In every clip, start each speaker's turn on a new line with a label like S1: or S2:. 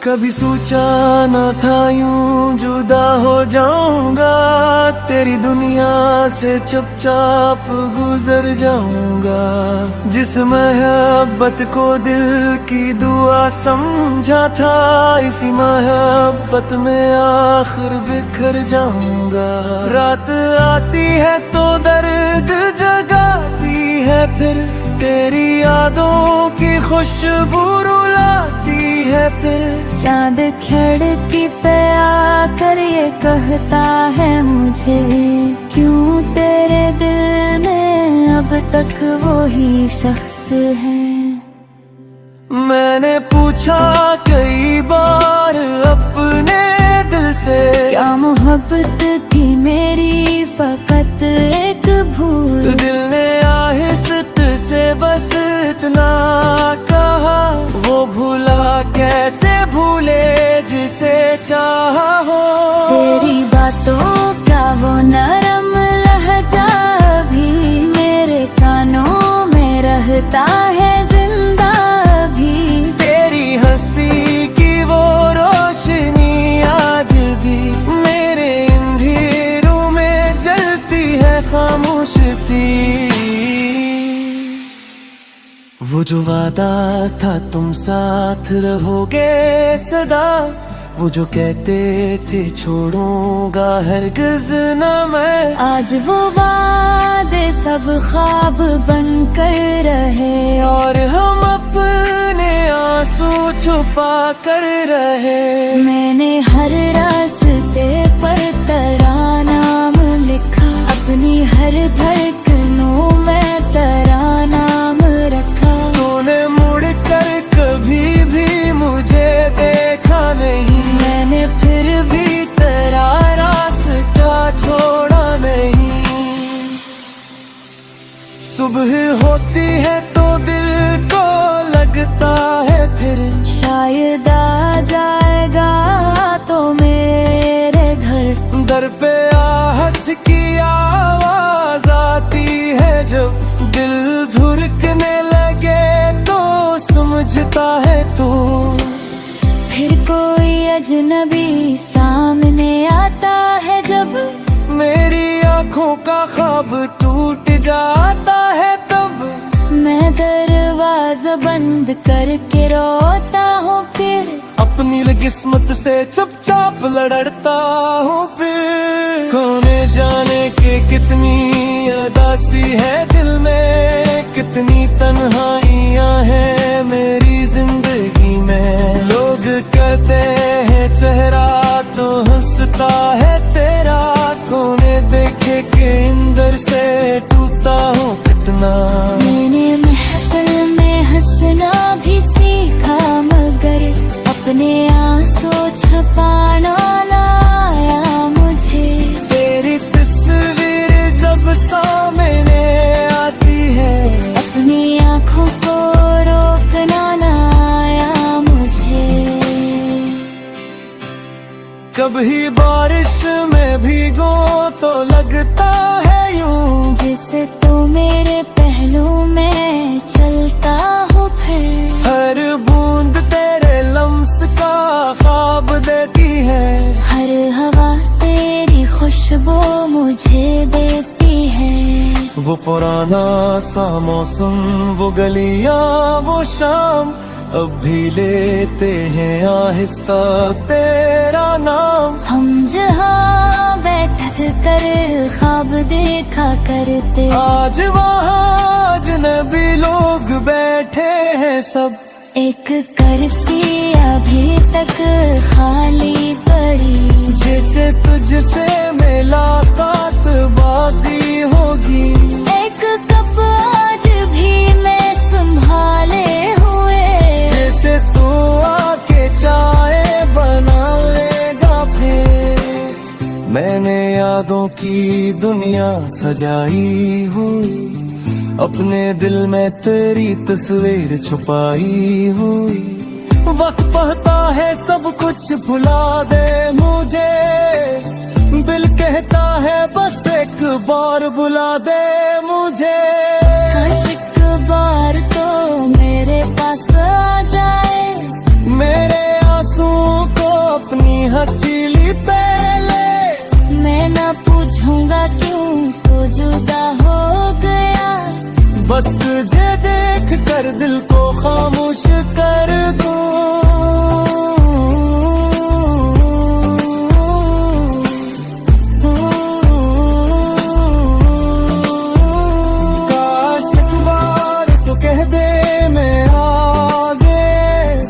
S1: कभी सोचा न था यूं जुदा हो जाऊंगा, तेरी दुनिया से चुपचाप गुजर जाऊंगा। जिस मोहब्बत को दिल की दुआ समझा था, इसी मोहब्बत में आखिर बिखर जाऊंगा। रात आती है तो दर्द जगाती है, फिर तेरी यादों की खुशबू रुलाती है। फिर
S2: चांद खिड़की पे आकर ये कहता है मुझे, क्यों तेरे दिल में अब तक वो ही शख्स है।
S1: मैंने पूछा कई बार अपने दिल से,
S2: क्या मोहब्बत थी मेरी फकत एक भूल।
S1: दिल ने आहिस्त से बस इतना कहा, वो भूला कैसे भूले जिसे चाहा हो।
S2: तेरी बातों का वो नरम लहजा भी मेरे कानों में रहता है जिंदा भी।
S1: तेरी हंसी की वो रोशनी आज भी मेरे अंधेरों में जलती है खामोश सी। वो जो वादा था तुम साथ रहोगे सदा, वो जो कहते थे छोड़ूंगा हरगिज़ न मैं।
S2: आज वो वादे सब ख्वाब बन कर रहे,
S1: और हम अपने आंसू छुपा कर रहे।
S2: मैंने हर रास्ते पर तेरा नाम लिखा, अपनी हर धड़कनों में तेरा नाम रखा।
S1: तूने मुड़ कर कभी भी मुझे देखा नहीं, मैंने फिर भी तेरा रास्ता छोड़ा नहीं। सुबह होती है तो दिल को लगता है फिर,
S2: शायद आ जाएगा तो मेरे घर।
S1: दर पे आहट की आवाज आती है जब, दिल धुरकने लगे तो समझता है तू।
S2: फिर कोई अजनबी सामने आता है जब,
S1: मेरी आँखों का ख्वाब टूट जाता है तब।
S2: मैं दरवाजा बंद करके रोता हूँ फिर,
S1: अपनी किस्मत से चुपचाप लड़ता हूँ फिर। कौन जाने के कितनी उदासी है दिल में, कितनी तन्हाइयाँ हैं मेरी जिंदगी में। लोग कहते हैं चेहरा तो हंसता है तेरा, कोने देखे के अंदर से टूटा हूँ कितना।
S2: मैंने महफिल में हंसना भी सीखा, मगर अपने आंसू छुपाना ना आया मुझे।
S1: तेरी तस्वीर जब सामने आती है,
S2: अपनी आँखों को रोकना ना आया मुझे।
S1: कभी बारिश में भीगो तो लगता है यूं,
S2: जिसे तो मेरे पहलू में चलता हूँ फिर।
S1: हर बूंद तेरे लम्स का ख्वाब देती है,
S2: हर हवा तेरी खुशबू मुझे देती है।
S1: वो पुराना सा मौसम, वो गलियां, वो शाम, अब भी लेते हैं आहिस्ता तेरा नाम।
S2: हम जहाँ बैठक कर ख्वाब देखा करते,
S1: आज वहाँ अजनबी लोग बैठे हैं सब।
S2: एक कुर्सी अभी तक खाली पड़ी,
S1: जैसे तुझसे मुलाकात बाकी होगी।
S2: एक कप आज भी मैं संभाले हुए,
S1: जैसे तू आके चाय बनाएगा फिर। मैंने यादों की दुनिया सजाई हुई, अपने दिल में तेरी तस्वीर छुपाई हुई। वक्त कहता है सब कुछ भुला दे मुझे, दिल कहता है बस एक बार बुला दे मुझे।
S2: काश एक बार तो मेरे पास आ जाए,
S1: मेरे आंसू को अपनी हथेली पे ले।
S2: मैं ना पूछूंगा क्यों तो जुदा हो गया,
S1: बस तुझे देख कर दिल को खामोश कर दूं। काश एक बार तो कह दे मैं आगे,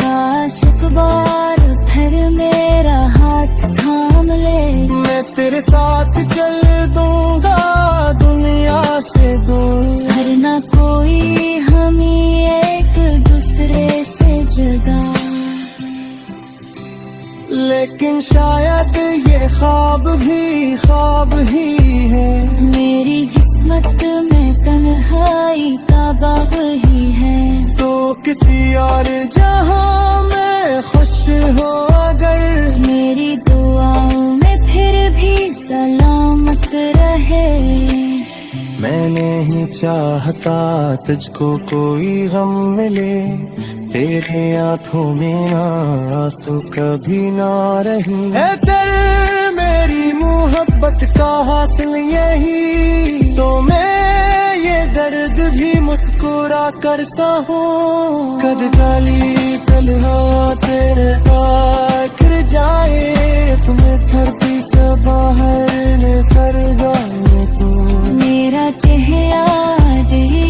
S2: काश एक बार फिर मेरा हाथ थाम ले।
S1: मैं तेरे साथ चल दूंगा दुनिया से दूर।
S2: ना कोई हमें एक दूसरे से जुदा,
S1: लेकिन शायद ये ख्वाब ही है।
S2: मेरी किस्मत में तन्हाई का बाब ही है।
S1: तो किसी और जहां में खुश हो अगर,
S2: मेरी दुआओं में फिर भी सलामत रहे।
S1: मैं नहीं चाहता तुझको कोई गम मिले, तेरे आंखों में ना आंसू कभी ना रही। है तेरे मेरी मोहब्बत का हासिल यही, तो मैं ये दर्द भी मुस्कुरा कर सहूं। कद काली तन्हा तेरे आखिर जाए, तुम्हें धरती से बाहर ने सर जाए तू।
S2: मेरा चेहरा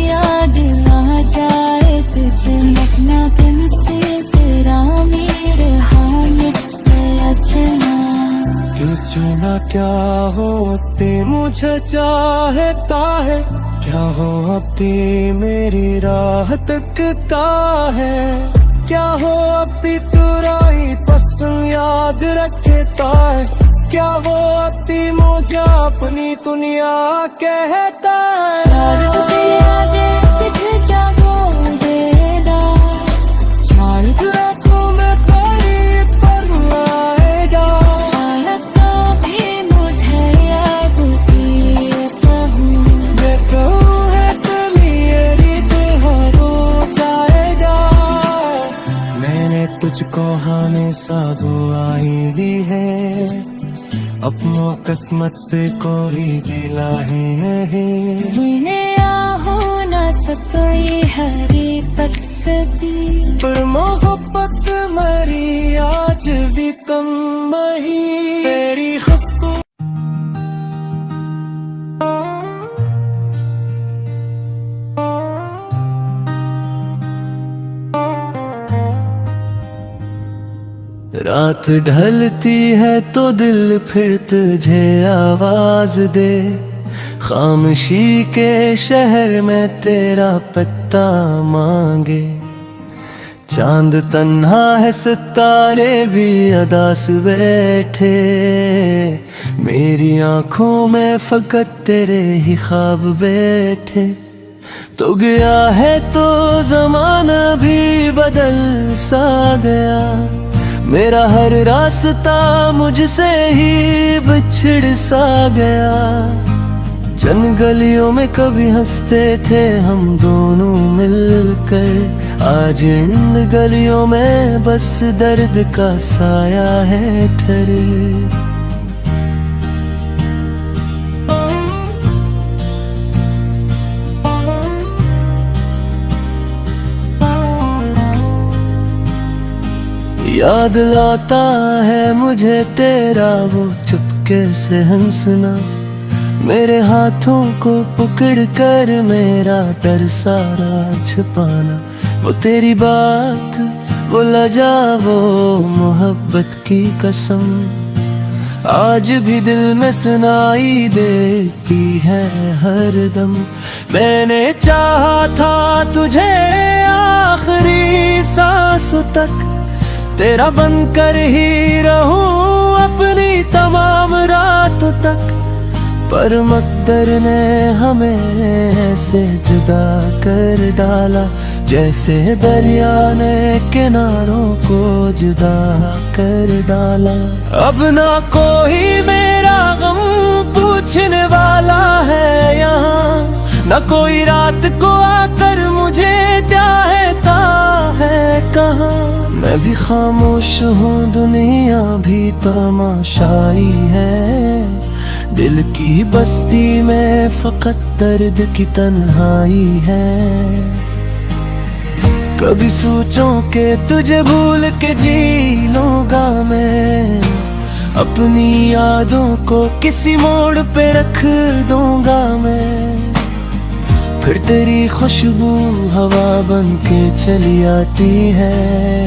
S2: याद आ जाए तुझे, अपना पेंसिल मेरे हाथ पे छना।
S1: चुना क्या होते मुझे चाहता है, क्या हो अभी मेरी राह तकता है। क्या हो अभी तुराई पसंद याद रखता है, क्या वो अभी मुझे अपनी दुनिया कहता है।
S2: शायद आगे दिख जागो देदा,
S1: शायद आँखों में तेरी परवाएगा,
S2: शायद कभी मुझे याद कहूँ।
S1: मैं कहूँ है तेरी हो जाएगा। मैंने तुझको हमेशा दुआई दी है, अपनों किस्मत से कोई गिला है।
S2: मैंने हो न सकोई हरी पक्षती,
S1: पर मोहब्बत मरी आज भी कम नहीं तेरी खुशबू। रात ढलती है तो दिल फिर तुझे आवाज दे, खामोशी के शहर में तेरा पत्ता मांगे। चांद तन्हा है सितारे भी अदास बैठे, मेरी आंखों में फकत तेरे ही ख्वाब बैठे। तो गया है तो जमाना भी बदल सा गया, मेरा हर रास्ता मुझसे ही बिछड़ सा गया। चंद गलियों में कभी हंसते थे हम दोनों मिलकर, आज इन गलियों में बस दर्द का साया है ठहरे। याद लाता है मुझे तेरा वो चुपके से हंसना, मेरे हाथों को पकड़ कर मेरा डर सारा छुपाना। वो तेरी बात, वो लजा, वो मोहब्बत की कसम आज भी दिल में सुनाई देती है हर दम। मैंने चाहा था तुझे आखिरी सांसों तक, तेरा बनकर ही रहूं अपनी तमाम रातों तक, पर मकदर ने हमें ऐसे जुदा कर डाला, जैसे दरिया ने किनारों को जुदा कर डाला। अब ना कोई मेरा गम पूछने वाला है यहाँ, न कोई रात को आकर मुझे चाहता है कहाँ। मैं भी खामोश हूँ, दुनिया भी तमाशाई है, दिल की बस्ती में फकत दर्द की तन्हाई है। कभी सोचूं कि तुझे भूल के जी लूंगा मैं, अपनी यादों को किसी मोड़ पे रख दूंगा मैं। फिर तेरी खुशबू हवा बन के चली आती है,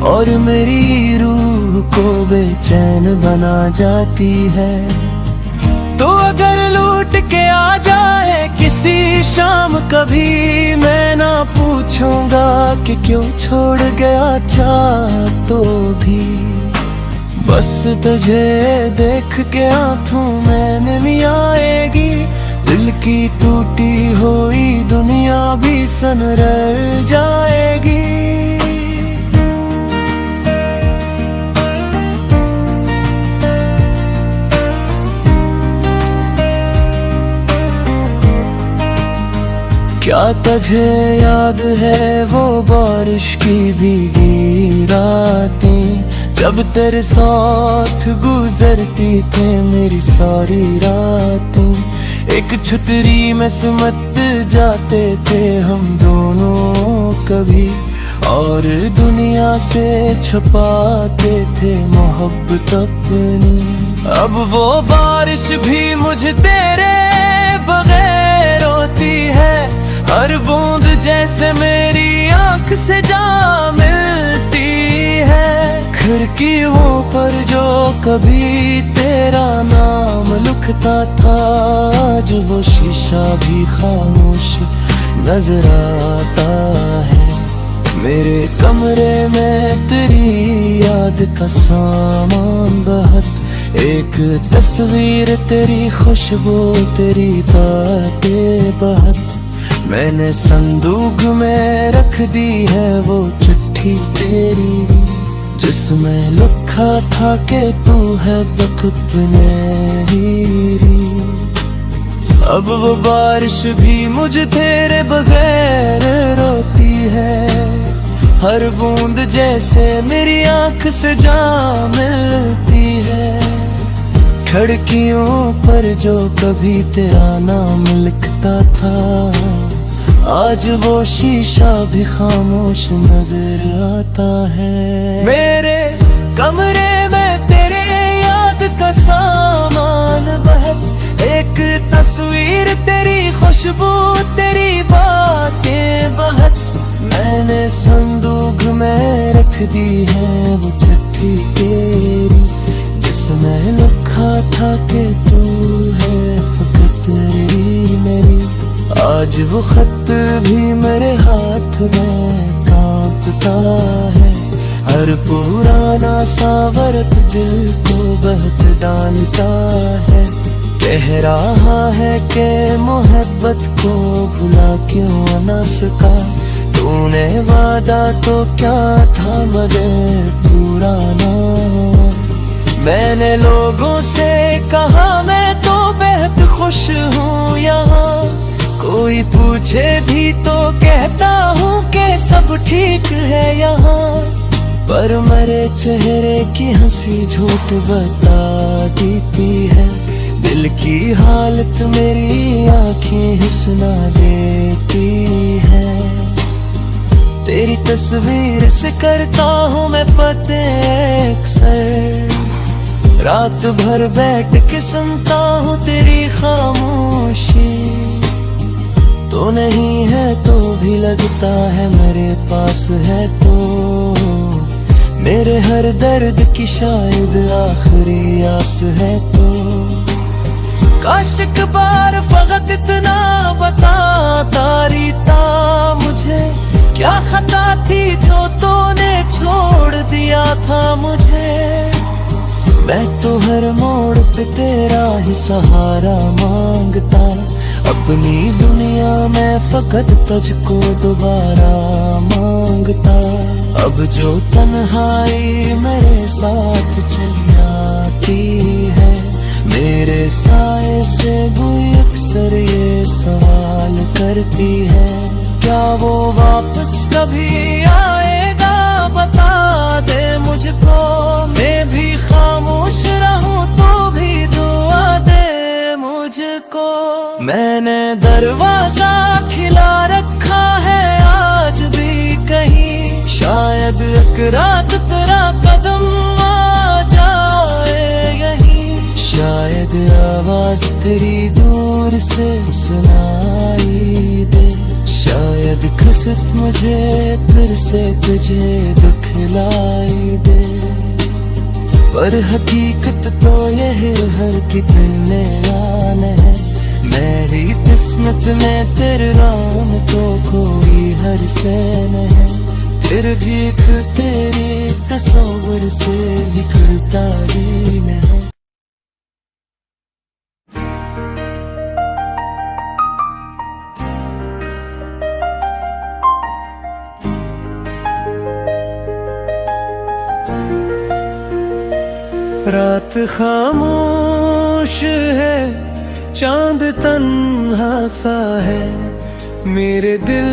S1: और मेरी रूह को बेचैन बना जाती है। तो अगर लूट के आ जाए किसी शाम कभी, मैं ना पूछूंगा कि क्यों छोड़ गया था तो भी। बस तुझे देख के आंखों में नमी आएगी, दिल की टूटी हुई दुनिया भी सनर जाएगी। क्या तुझे याद है वो बारिश की भीगी रातें, जब तेरे साथ गुजरती थे मेरी सारी रातें। एक छतरी में सिमट जाते थे हम दोनों कभी, और दुनिया से छुपाते थे मोहब्बत अपनी। अब वो बारिश भी मुझे तेरे बगैर होती है, हर बूंद जैसे मेरी आंख से जा मिलती है। खिड़कियों पर जो कभी तेरा नाम लिखता था, आज वो शीशा भी खामोश नजर आता है। मेरे कमरे में तेरी याद का सामान बहुत, एक तस्वीर तेरी खुशबू तेरी बातें बहुत। मैंने संदूक में रख दी है वो चिट्ठी तेरी, जिसमें लिखा था कि तू है वक्त मेरी। अब वो बारिश भी मुझे तेरे बगैर रोती है, हर बूंद जैसे मेरी आंख से जा मिलती है। खिड़कियों पर जो कभी तेरा नाम लिखता था, आज वो शीशा भी खामोश नजर आता है। मेरे कमरे में तेरे याद का सामान बहुत, एक तस्वीर तेरी खुशबू तेरी बातें बहुत। मैंने संदूक में रख दी है वो चिट्ठी तेरी, जिसमें लिखा था कि तू है फकत मेरी। आज वो खत भी मेरे हाथ में कांपता है, हर पुराना सा वर्क दिल को बहुत डांटता है। कह रहा है कि मोहब्बत को भुला क्यों न सका, तूने वादा तो क्या था मगर पूरा ना। मैंने लोगों से कहा मैं तो बेहद खुश हूँ यहाँ, कोई पूछे भी तो कहता हूँ कि सब ठीक है यहाँ। पर मेरे चेहरे की हंसी झूठ बता देती है, दिल की हालत मेरी आंखें हिस्स ना देती है। तेरी तस्वीर से करता हूँ मैं पते अक्सर, रात भर बैठ के सुनता हूँ तेरी खामोशी। तो नहीं है तो भी लगता है मेरे पास है तो, मेरे हर दर्द की शायद आखिरी आस है तो। काश एक बार फकत इतना बता रीता मुझे, क्या खता थी जो तूने छोड़ दिया था मुझे। मैं तो हर मोड़ पे तेरा ही सहारा मांगता, अपनी दुनिया में फकत तुझको दोबारा मांगता। अब जो तन्हाई मेरे साथ चली आती है, मेरे साए से भी अक्सर ये सवाल करती है, क्या वो वापस कभी आएगा, बता दे मुझको। मैं भी खामोश रहूं तो भी दुआ दे मुझको। मैंने दरवाजा खिला रखा है आज भी कहीं, शायद एक रात तेरा कदम आ जाए यहीं। शायद आवाज तेरी दूर से सुनाई दे, शायद कसत मुझे फिर से तुझे दिखलाई दे। पर हकीकत तो यह हर कितने आन है, मेरी किस्मत में तेरे नाम तो कोई हरफ़े न है। फिर भी तेरे तस्वीर से निकलता ही न है। रात खामोश है, चांद तन्हा सा है मेरे दिल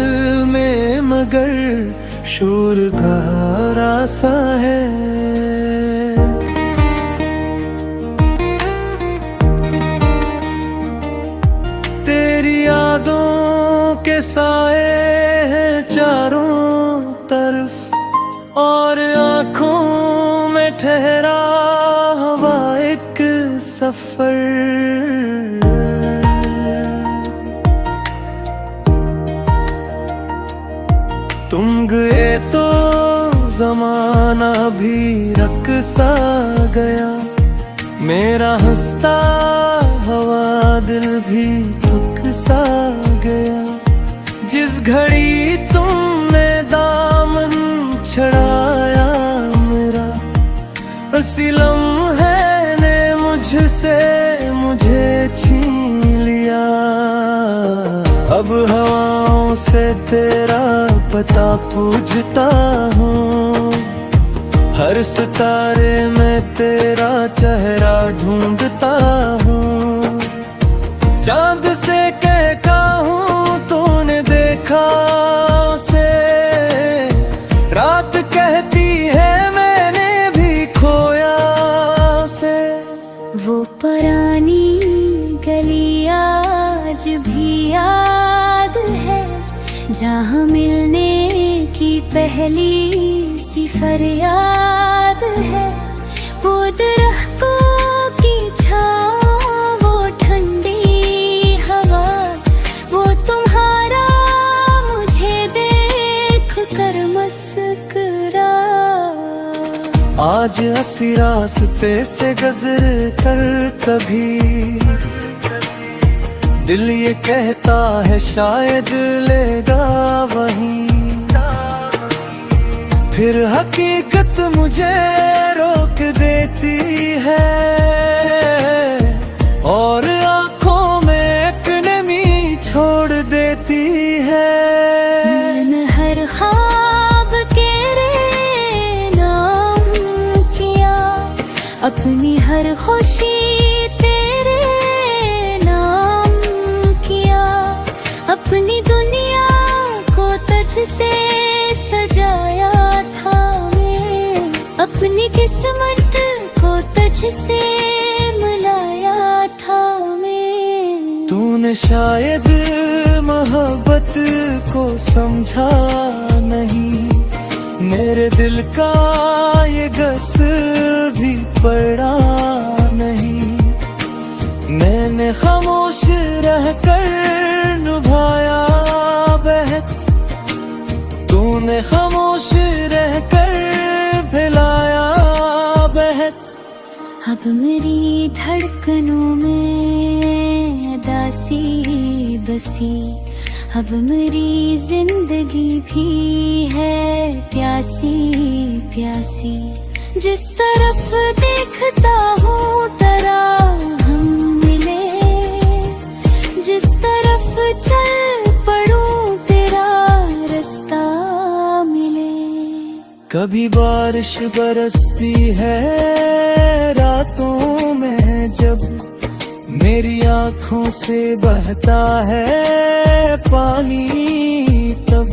S1: में, मगर शोर गहरा सा है। तेरी यादों के साए हैं चारों तरफ, और आँखों में ठहरा हुआ एक सफर। तुम गए तो जमाना भी रक सा गया, मेरा हंसता हुआ दिल भी थक सा गया। जिस घड़ी तुमने दामन छड़ाया मेरा, उसी लम्हे ने मुझसे मुझे छीन लिया। अब हवाओं से तेरा पता पूछता हूँ, हर सितारे में तेरा चेहरा ढूंढता हूँ। चांद से कहता हूँ तूने देखा उसे, रात कहती है मैंने भी खोया उसे।
S2: वो पुरानी गली आज भी याद है, जहाँ मिलने की पहली सी फरियाद है। वो दरख्तों की छाँव, वो ठंडी हवा, वो तुम्हारा मुझे देख कर मुस्कुरा।
S1: आज हंसी रास्ते से गुजर कर कभी, दिल ये कहता है शायद लेगा वहीं। फिर हकीकत मुझे रोक देती है, और आँखों में एक नमी छोड़ देती है।
S2: मैंने हर ख्वाब तेरे नाम किया, अपनी हर खुशी तेरे नाम किया। अपनी दुनिया को तुझसे सजाया था मैं, अपनी किस्मत को तुझसे मिलाया था मैं।
S1: तूने शायद मोहब्बत को समझा नहीं, मेरे दिल का ये गस भी पड़ा नहीं। मैंने खामोश रहकर निभाया बहत, तूने खामोश रहकर फैलाया बहत।
S2: अब मेरी धड़कनों में अदासी बसी, अब मेरी जिंदगी भी है प्यासी प्यासी। जिस तरफ देखता हूँ तेरा हम मिले, जिस तरफ चल पड़ूं तेरा रास्ता मिले।
S1: कभी बारिश बरसती है रातों में जब, मेरी आँखों से बहता है पानी, तब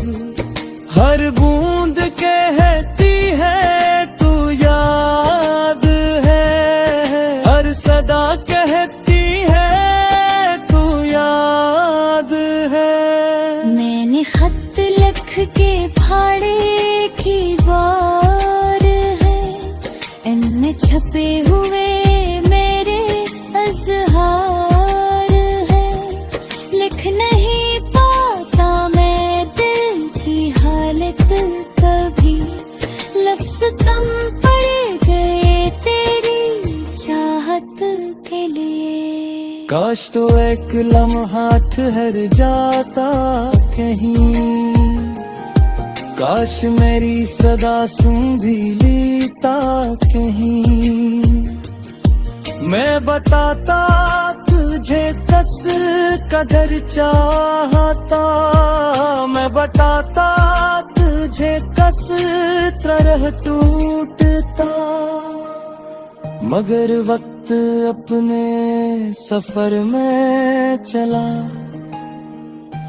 S1: हर बूंद कहती है तू याद है, हर सदा कहती है तू याद है।
S2: मैंने खत लिख के फाड़े की बार है, इनमें छपे हुए मेरे अज़हार है। लिख नहीं पाता मैं दिल की हालत कभी, लफ्ज़ कम पड़ गए तेरी चाहत के लिए।
S1: काश तो एक लम्हा ठहर जाता कहीं, काश मेरी सदा सुन भी लेता कहीं। मैं बताता तुझे कस कदर चाहता, मैं बताता तुझे कस तरह टूटता, मगर वक्त अपने सफर में चला,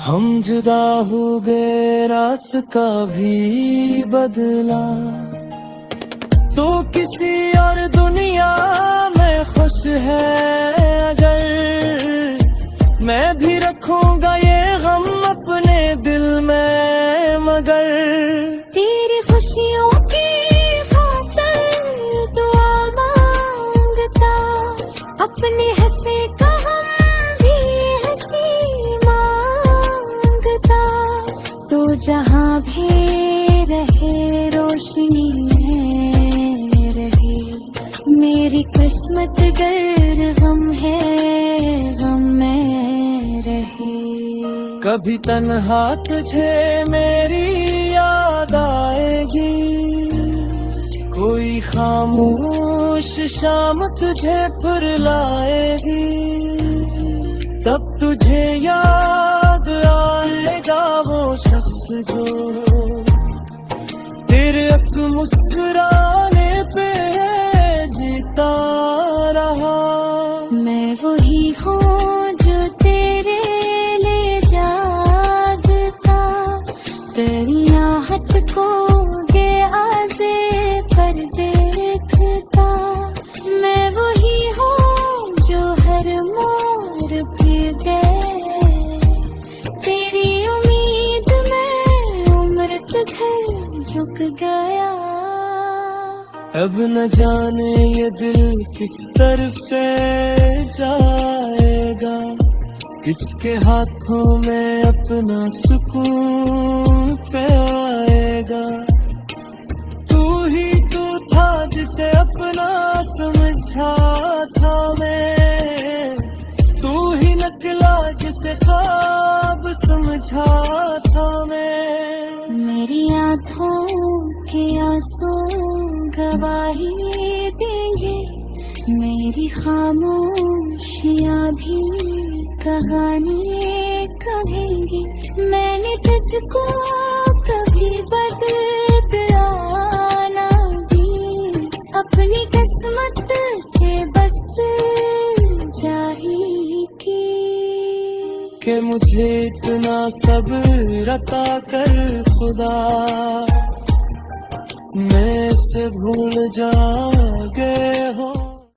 S1: हम जुदा हो गए रास्ता भी बदला। तो किसी और दुनिया में खुश है अगर, मैं भी रखूंगा ये गम अपने दिल में, मगर
S2: तेरी खुशियों की खातिर दुआ मांगता, अपने हंसे का हम भी हंसी मांगता। तो जहाँ भी रहे रोशनी में रहे, मेरी किस्मत गर गम है गम में रहे।
S1: कभी तन्हा तुझे मेरी याद आएगी, कोई खामोश शाम तुझे फुर्लाएगी, तब तुझे याद आएगा वो शख्स जो तेरे एक मुस्कुराने पे जीता रहा।
S2: मैं वही हूँ जो तेरे लिए जागता, तेरी आहट को गे आज़े पर देखता। मैं वही हूँ जो हर मोड़ फिर गए, तेरी उम्मीद में उम्र तुझे झुक गया।
S1: अब न जाने ये दिल किस तरफ से जाएगा, किसके हाथों में अपना सुकून पाएगा। तू ही तू था जिसे अपना समझा था मैं, तू ही निकला जिसे ख्वाब समझा था मैं।
S2: मेरी आँखों के आंसू गवाही देंगे, मेरी खामोशियाँ भी कहानी कहेंगी। मैंने तुझको कभी बदला ना दी, अपनी किस्मत से बस जाही की
S1: कि मुझे इतना सब्र अता कर खुदा, मैं से भूल जा गए हो।